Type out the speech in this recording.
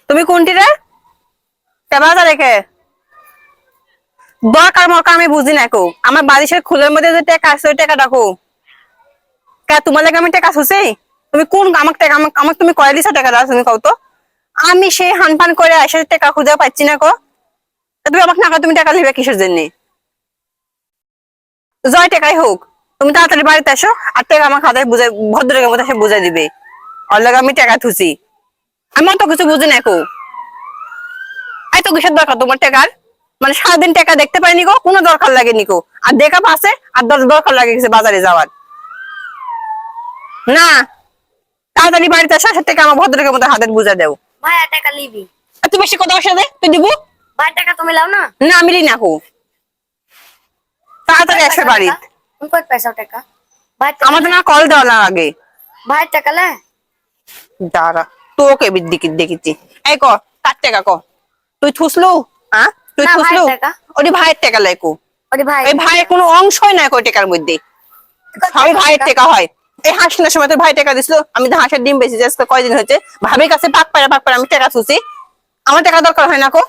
তুমি কোনটি রে বাজার রেখে দরকার মরকার আমি বুঝি না কো আমার বালিশের খুলের মধ্যে যে টাকা আছে ওই টাকা রাখো তোমার লাগে আমি টাকা শুছি তুমি কোন আমাকে টাকা আমাকে তুমি কয় দিছো টাকা দাও তুমি কও তো আমি সেই হানপান করে এসে টাকা খুঁজে পাচ্ছি না কো তুমি আমাকে না তুমি টাকা লিবে কিসের জন্য জয় টাকাই হোক তুমি তাড়াতাড়ি বাড়িতে আসো আর টাকা আমার খাতায় বুঝাই ভদ্রের মধ্যে সে বুঝাই দিবে ওর লাগে আমি টাকা থুছি আমি তো কিছু বুঝি না কো এত কিসের দরকার তোমার টাকার মানে সারাদিন টাকা দেখতে পাইনি গো কোনো দরকার লাগেনি গো আর দেখা পাশে আর দরকার লাগে গেছে বাজারে যাওয়ার না তাড়াতাড়ি বাড়িতে আসা থেকে আমার ভদ্রলোকের মধ্যে হাতের বুঝা দেও ভাই টাকা লিবি আর তুই বেশি কথা বসে দে তুই দিব ভাই টাকা তুমি লাও না না আমি না হো তাড়াতাড়ি আসবে বাড়ি তুমি কত পয়সা টাকা ভাই আমাদের না কল দেওয়া না আগে ভাই টাকা লে দাঁড়া তোকে বিদ্যিকির দেখিছি এই ক কার টাকা ক তুই থুসলু হ্যাঁ তুই না, থুসলু ভাইয়ের টাকা। ওটি ভাইয়ের টাকা লাইকো ওরে ভাই এই ভাইয়ের কোনো অংশই নাই কই টাকার মধ্যে সবই ভাইয়ের টাকা হয় এই হাসনের সময় তোর ভাই টাকা দিছিল আমি তো হাঁসের ডিম বেশি আজকে কয়দিন হয়েছে ভাবির কাছে পাক পাড়া আমি টাকা থুছি আমার টাকা দরকার হয় না কো